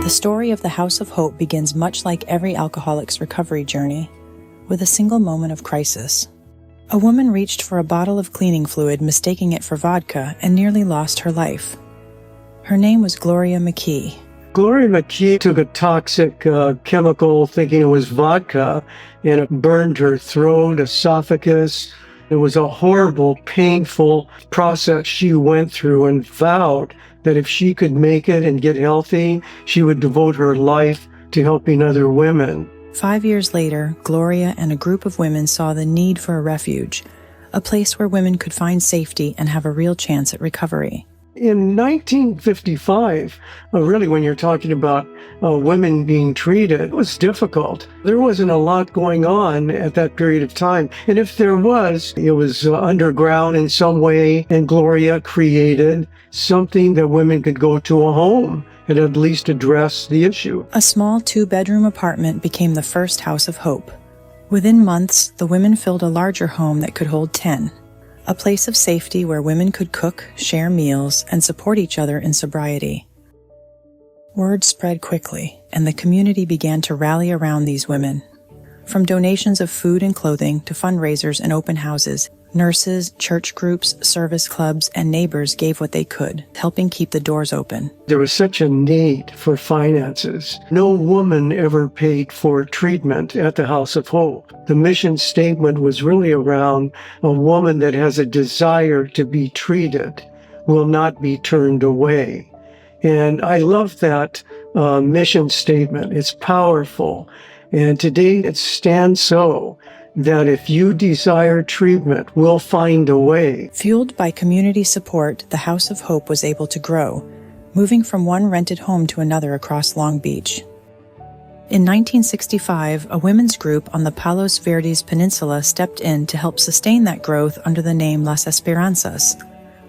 The story of the House of Hope begins much like every alcoholic's recovery journey, with a single moment of crisis. A woman reached for a bottle of cleaning fluid, mistaking it for vodka, and nearly lost her life. Her name was Gloria McKee. Gloria McKee took a toxic chemical thinking it was vodka, and it burned her throat, esophagus. It was a horrible, painful process she went through, and vowed that if she could make it and get healthy, she would devote her life to helping other women. 5 years later, Gloria and a group of women saw the need for a refuge, a place where women could find safety and have a real chance at recovery. In 1955, really when you're talking about women being treated, it was difficult. There wasn't a lot going on at that period of time. And if there was, it was underground in some way, and Gloria created something that women could go to a home and at least address the issue. A small 2-bedroom apartment became the first House of Hope. Within months, the women filled a larger home that could hold 10. A place of safety where women could cook, share meals, and support each other in sobriety. Word spread quickly, and the community began to rally around these women. From donations of food and clothing to fundraisers and open houses, nurses, church groups, service clubs, and neighbors gave what they could, helping keep the doors open. There was such a need for finances. No woman ever paid for treatment at the House of Hope. The mission statement was really around a woman that has a desire to be treated will not be turned away. And I love that mission statement. It's powerful. And today it stands so that if you desire treatment, we'll find a way. Fueled by community support, the House of Hope was able to grow, moving from one rented home to another across Long Beach. In 1965, a women's group on the Palos Verdes Peninsula stepped in to help sustain that growth under the name Las Esperanzas,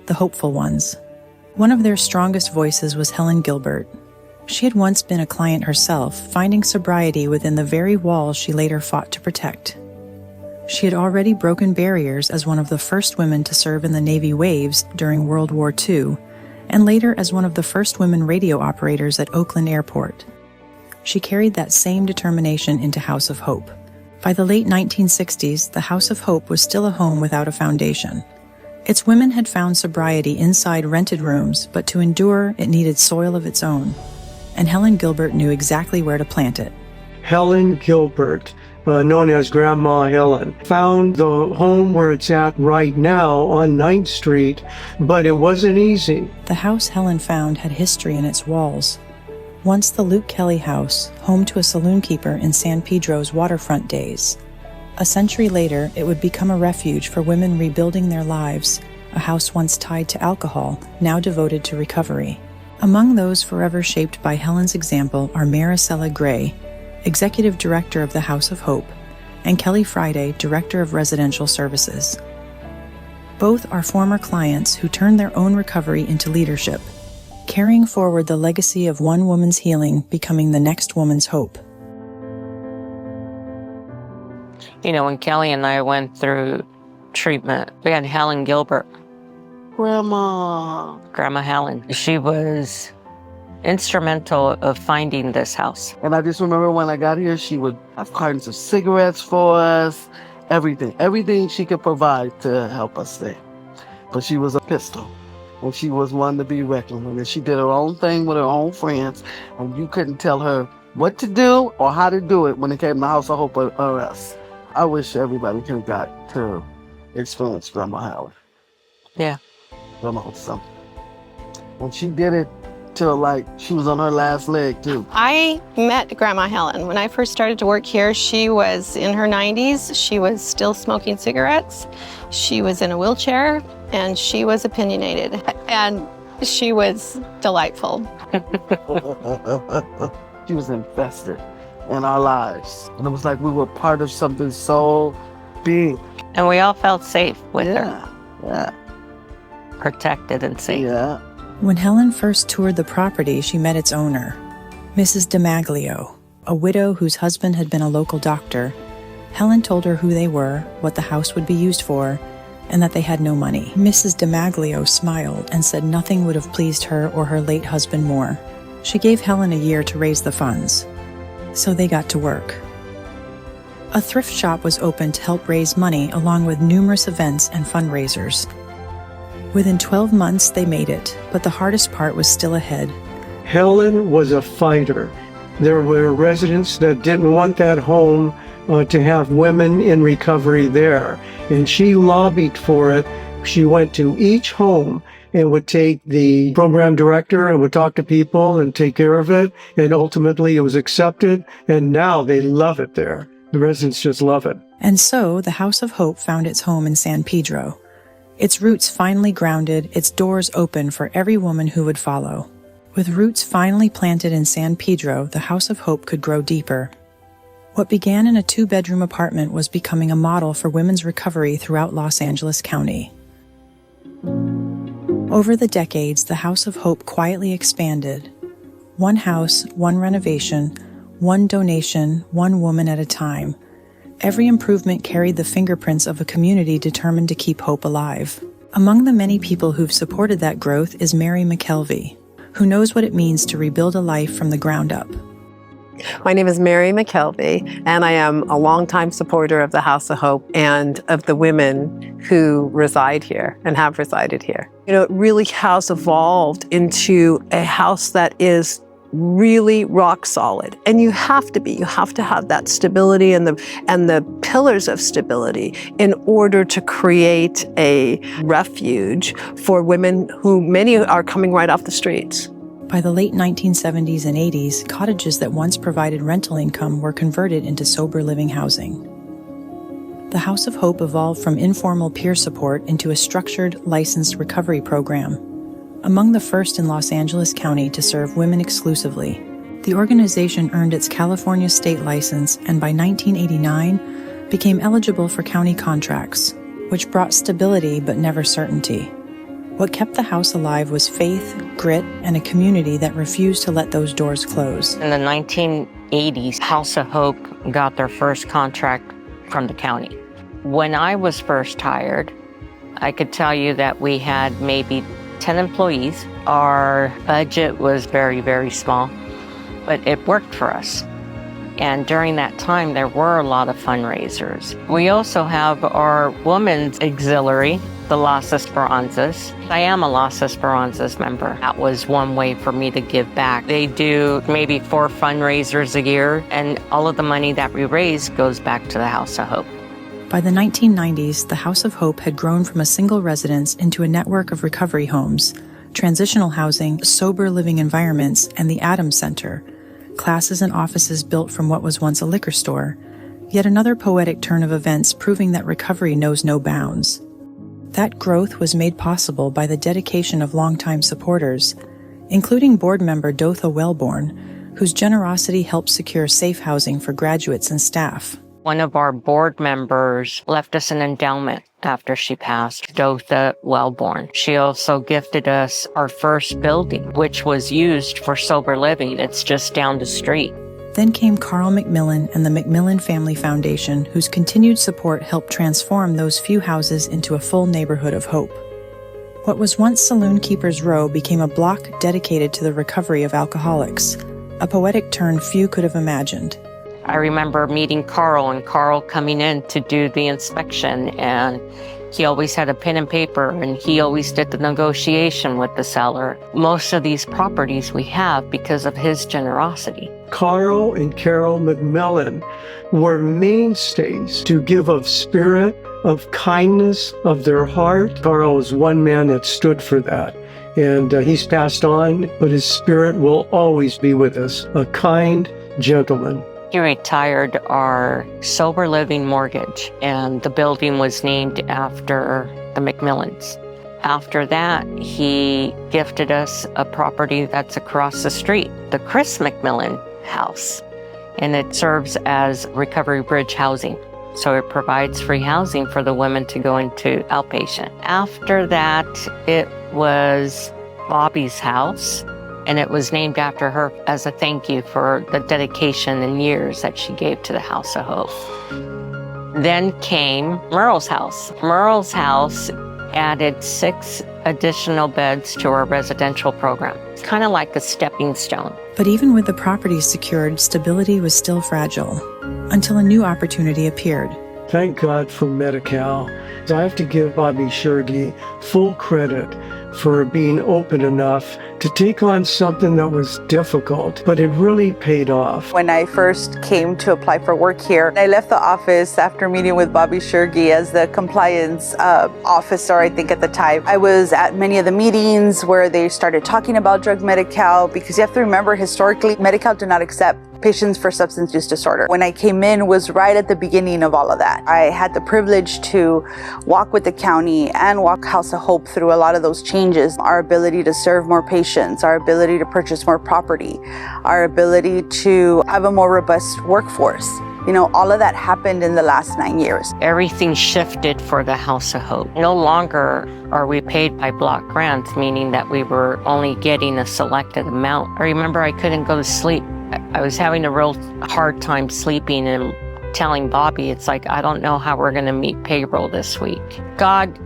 the hopeful ones. One of their strongest voices was Helen Gilbert. She had once been a client herself, finding sobriety within the very walls she later fought to protect. She had already broken barriers as one of the first women to serve in the Navy Waves during World War II, and later as one of the first women radio operators at Oakland Airport. She carried that same determination into House of Hope. By the late 1960s, the House of Hope was still a home without a foundation. Its women had found sobriety inside rented rooms, but to endure, it needed soil of its own. And Helen Gilbert knew exactly where to plant it. Helen Gilbert, known as Grandma Helen, found the home where it's at right now on 9th Street, but it wasn't easy. The house Helen found had history in its walls. Once the Luke Kelly House, home to a saloon keeper in San Pedro's waterfront days. A century later, it would become a refuge for women rebuilding their lives, a house once tied to alcohol, now devoted to recovery. Among those forever shaped by Helen's example are Maricela Gray, Executive Director of the House of Hope, and Kelly Friday, Director of Residential Services. Both are former clients who turned their own recovery into leadership, carrying forward the legacy of one woman's healing, becoming the next woman's hope. You know, when Kelly and I went through treatment, we had Helen Gilbert. Grandma Helen. She was instrumental of finding this house. And I just remember when I got here, she would have cartons of cigarettes for us, everything she could provide to help us stay. But she was a pistol, and she was one to be reckoned with. And she did her own thing with her own friends, and you couldn't tell her what to do or how to do it when it came to House of Hope or us. I wish everybody could have got to experience Grandma Helen. Yeah. Grandma was something. And she did it till like she was on her last leg too. I met Grandma Helen. When I first started to work here, she was in her 90s. She was still smoking cigarettes. She was in a wheelchair, and she was opinionated. And she was delightful. She was invested in our lives. And it was like we were part of something so big. And we all felt safe with her. Yeah. Protected and safe. Yeah. When Helen first toured the property, she met its owner, Mrs. DiMaglio, a widow whose husband had been a local doctor. Helen told her who they were, what the house would be used for, and that they had no money. Mrs. DiMaglio smiled and said nothing would have pleased her or her late husband more. She gave Helen a year to raise the funds, so they got to work. A thrift shop was opened to help raise money along with numerous events and fundraisers. Within 12 months, they made it, but the hardest part was still ahead. Helen was a fighter. There were residents that didn't want that home to have women in recovery there, and she lobbied for it. She went to each home and would take the program director and would talk to people and take care of it, and ultimately it was accepted, and now they love it there. The residents just love it. And so, the House of Hope found its home in San Pedro. Its roots finally grounded, its doors open for every woman who would follow. With roots finally planted in San Pedro, the House of Hope could grow deeper. What began in a 2-bedroom apartment was becoming a model for women's recovery throughout Los Angeles County. Over the decades, the House of Hope quietly expanded. One house, one renovation, one donation, one woman at a time. Every improvement carried the fingerprints of a community determined to keep hope alive. Among the many people who've supported that growth is Mary McKelvey, who knows what it means to rebuild a life from the ground up. My name is Mary McKelvey, and I am a longtime supporter of the House of Hope and of the women who reside here and have resided here. You know, it really has evolved into a house that is really rock solid. And you have to have that stability and the pillars of stability in order to create a refuge for women who many are coming right off the streets. By the late 1970s and 80s, cottages that once provided rental income were converted into sober living housing. The House of Hope evolved from informal peer support into a structured, licensed recovery program, among the first in Los Angeles County to serve women exclusively. The organization earned its California state license and by 1989 became eligible for county contracts, which brought stability but never certainty. What kept the house alive was faith, grit, and a community that refused to let those doors close. In the 1980s, House of Hope got their first contract from the county. When I was first hired, I could tell you that we had maybe 10 employees. Our budget was very, very small, but it worked for us. And during that time, there were a lot of fundraisers. We also have our women's auxiliary, the Las Esperanzas. I am a Las Esperanzas member. That was one way for me to give back. They do maybe 4 fundraisers a year, and all of the money that we raise goes back to the House of Hope. By the 1990s, the House of Hope had grown from a single residence into a network of recovery homes, transitional housing, sober living environments, and the Adams Center, classes and offices built from what was once a liquor store. Yet another poetic turn of events proving that recovery knows no bounds. That growth was made possible by the dedication of longtime supporters, including board member Dotha Wellborn, whose generosity helped secure safe housing for graduates and staff. One of our board members left us an endowment after she passed, Dotha Wellborn. She also gifted us our first building, which was used for sober living. It's just down the street. Then came Carl McMillan and the McMillan Family Foundation, whose continued support helped transform those few houses into a full neighborhood of hope. What was once Saloon Keepers Row became a block dedicated to the recovery of alcoholics, a poetic turn few could have imagined. I remember meeting Carl and Carl coming in to do the inspection, and he always had a pen and paper, and he always did the negotiation with the seller. Most of these properties we have because of his generosity. Carl and Carol McMillan were mainstays to give of spirit, of kindness, of their heart. Carl was one man that stood for that. And he's passed on, but his spirit will always be with us. A kind gentleman. He retired our sober living mortgage, and the building was named after the McMillans. After that, he gifted us a property that's across the street, the Chris McMillan house, and it serves as Recovery Bridge housing. So it provides free housing for the women to go into outpatient. After that, it was Bobby's house, and it was named after her as a thank you for the dedication and years that she gave to the House of Hope. Then came Merle's house. Merle's house added 6 additional beds to our residential program. It's kind of like a stepping stone. But even with the properties secured, stability was still fragile, until a new opportunity appeared. Thank God for Medi-Cal. I have to give Bobby Shergi full credit for being open enough to take on something that was difficult, but it really paid off. When I first came to apply for work here, I left the office after meeting with Bobby Shergi as the compliance officer, I think at the time. I was at many of the meetings where they started talking about drug Medi-Cal, because you have to remember, historically, Medi-Cal did not accept patients for substance use disorder. When I came in was right at the beginning of all of that. I had the privilege to walk with the county and walk House of Hope through a lot of those changes. Our ability to serve more patients, our ability to purchase more property, our ability to have a more robust workforce. You know, all of that happened in the last 9 years. Everything shifted for the House of Hope. No longer are we paid by block grants, meaning that we were only getting a selected amount. I remember I couldn't go to sleep. I was having a real hard time sleeping and telling Bobby, it's like, I don't know how we're going to meet payroll this week. God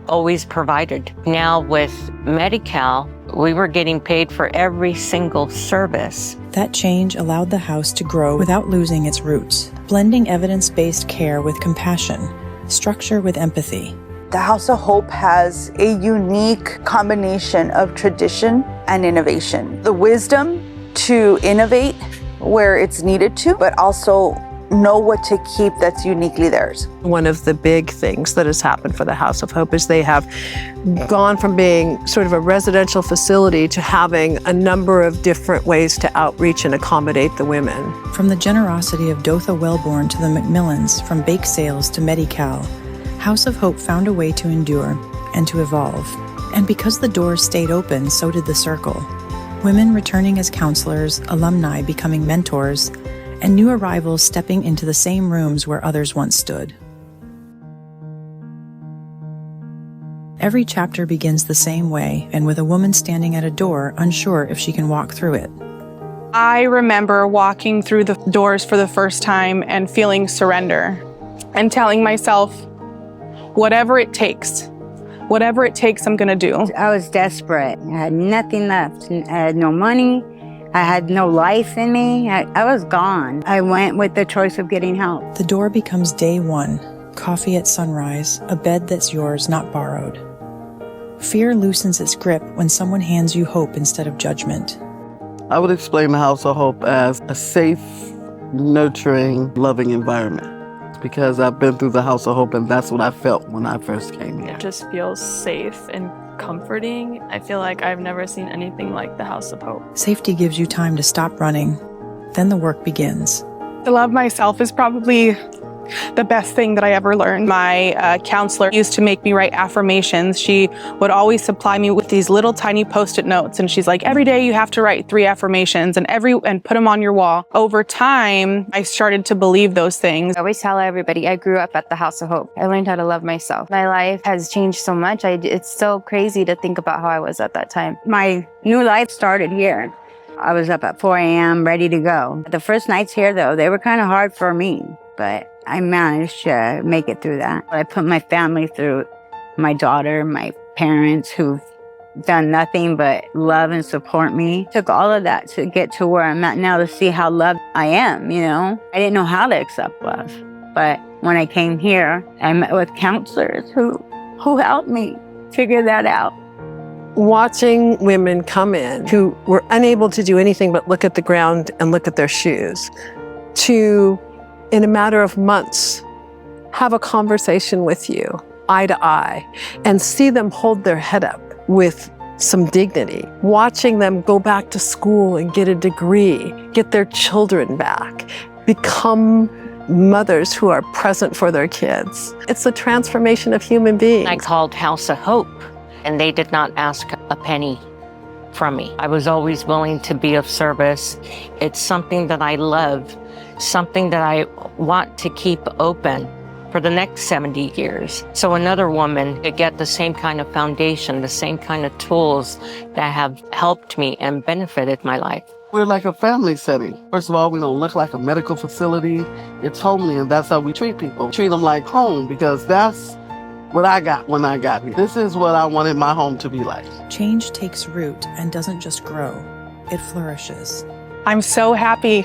always provided. Now with Medi-Cal, we were getting paid for every single service. That change allowed the house to grow without losing its roots, blending evidence-based care with compassion, structure with empathy. The House of Hope has a unique combination of tradition and innovation. The wisdom to innovate where it's needed to, but also know what to keep that's uniquely theirs. One of the big things that has happened for the House of Hope is they have gone from being sort of a residential facility to having a number of different ways to outreach and accommodate the women. From the generosity of Dotha Wellborn to the Macmillans, from bake sales to Medi-Cal, House of Hope found a way to endure and to evolve. And because the doors stayed open, so did the circle. Women returning as counselors, alumni becoming mentors, and new arrivals stepping into the same rooms where others once stood. Every chapter begins the same way, and with a woman standing at a door, unsure if she can walk through it. I remember walking through the doors for the first time and feeling surrender and telling myself, whatever it takes, I'm gonna do. I was desperate. I had nothing left. I had no money. I had no life in me. I was gone. I went with the choice of getting help. The door becomes day one, coffee at sunrise, a bed that's yours, not borrowed. Fear loosens its grip when someone hands you hope instead of judgment. I would explain the House of Hope as a safe, nurturing, loving environment, because I've been through the House of Hope and that's what I felt when I first came here. It just feels safe and comforting. I feel like I've never seen anything like the House of Hope. Safety gives you time to stop running. Then the work begins. To love myself is probably the best thing that I ever learned. My counselor used to make me write affirmations. She would always supply me with these little tiny Post-it notes, and she's like, every day you have to write 3 affirmations and put them on your wall. Over time, I started to believe those things. I always tell everybody I grew up at the House of Hope. I learned how to love myself. My life has changed so much. It's so crazy to think about how I was at that time. My new life started here. I was up at 4 a.m. ready to go. The first nights here, though, they were kind of hard for me, but I managed to make it through that. I put my family through, my daughter, my parents who've done nothing but love and support me. Took all of that to get to where I'm at now, to see how loved I am, you know. I didn't know how to accept love. But when I came here, I met with counselors who helped me figure that out. Watching women come in who were unable to do anything but look at the ground and look at their shoes, to, in a matter of months, have a conversation with you, eye to eye, and see them hold their head up with some dignity. Watching them go back to school and get a degree, get their children back, become mothers who are present for their kids. It's a transformation of human beings. I called House of Hope, and they did not ask a penny from me. I was always willing to be of service. It's something that I love, something that I want to keep open for the next 70 years. So another woman could get the same kind of foundation, the same kind of tools that have helped me and benefited my life. We're like a family setting. First of all, we don't look like a medical facility. It's homely, and that's how we treat people. Treat them like home, because that's what I got when I got here. This is what I wanted my home to be like. Change takes root and doesn't just grow, it flourishes. I'm so happy.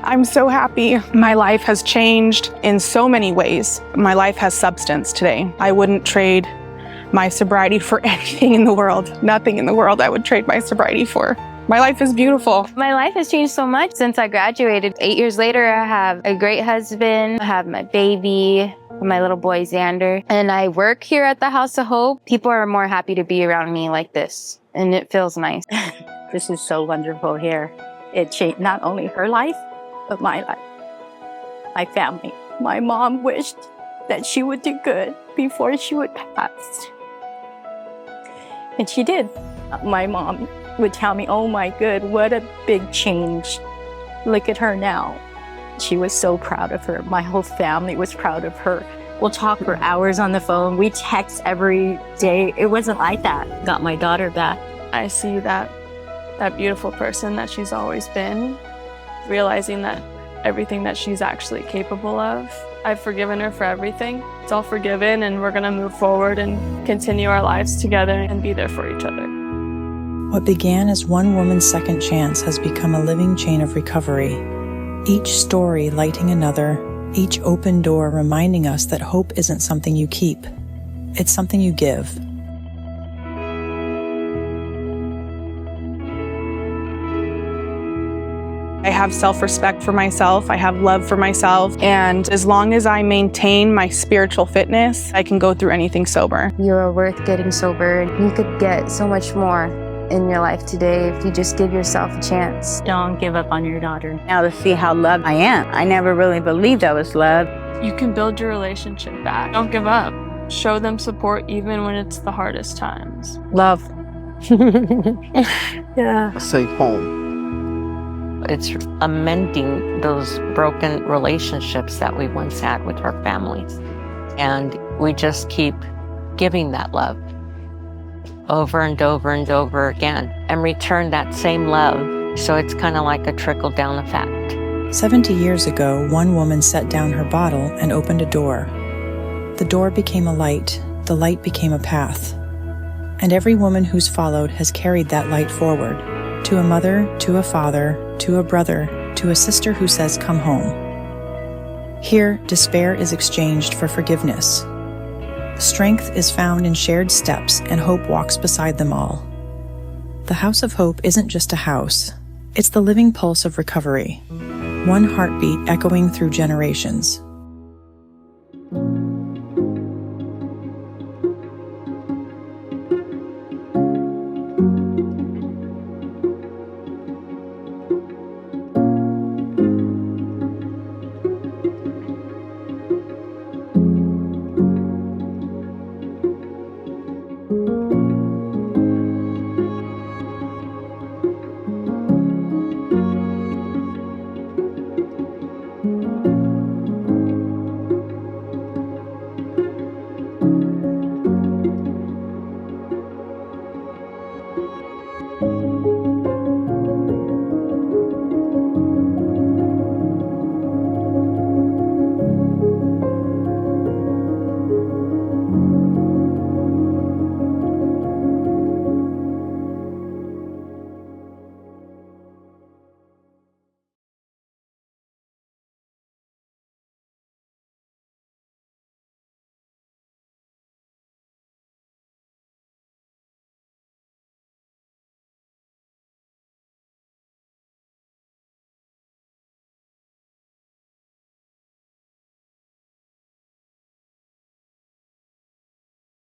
I'm so happy. My life has changed in so many ways. My life has substance today. I wouldn't trade my sobriety for anything in the world. Nothing in the world I would trade my sobriety for. My life is beautiful. My life has changed so much since I graduated. 8 years later, I have a great husband, I have my baby, my little boy Xander, and I work here at the House of Hope. People are more happy to be around me like this, and it feels nice. This is so wonderful here. It changed not only her life, but my life, my family. My mom wished that she would do good before she would pass. And she did. My mom would tell me, oh my good, what a big change. Look at her now. She was so proud of her. My whole family was proud of her. We'll talk for hours on the phone. We text every day. It wasn't like that. Got my daughter back. I see that beautiful person that she's always been, realizing that everything that she's actually capable of. I've forgiven her for everything. It's all forgiven, and we're gonna move forward and continue our lives together and be there for each other. What began as one woman's second chance has become a living chain of recovery. Each story lighting another, each open door reminding us that hope isn't something you keep, it's something you give. I have self-respect for myself, I have love for myself, and as long as I maintain my spiritual fitness, I can go through anything sober. You are worth getting sober. You could get so much more in your life today if you just give yourself a chance. Don't give up on your daughter. Now to see how loved I am. I never really believed I was loved. You can build your relationship back. Don't give up. Show them support even when it's the hardest times. Love. Yeah. A safe home. It's amending those broken relationships that we once had with our families. And we just keep giving that love over and over and over again and return that same love. So it's kind of like a trickle-down effect. 70 years ago, one woman set down her bottle and opened a door. The door became a light, the light became a path. And every woman who's followed has carried that light forward, to a mother, to a father, to a brother, to a sister who says, come home. Here, despair is exchanged for forgiveness. Strength is found in shared steps, and hope walks beside them all. The House of Hope isn't just a house. It's the living pulse of recovery. One heartbeat echoing through generations.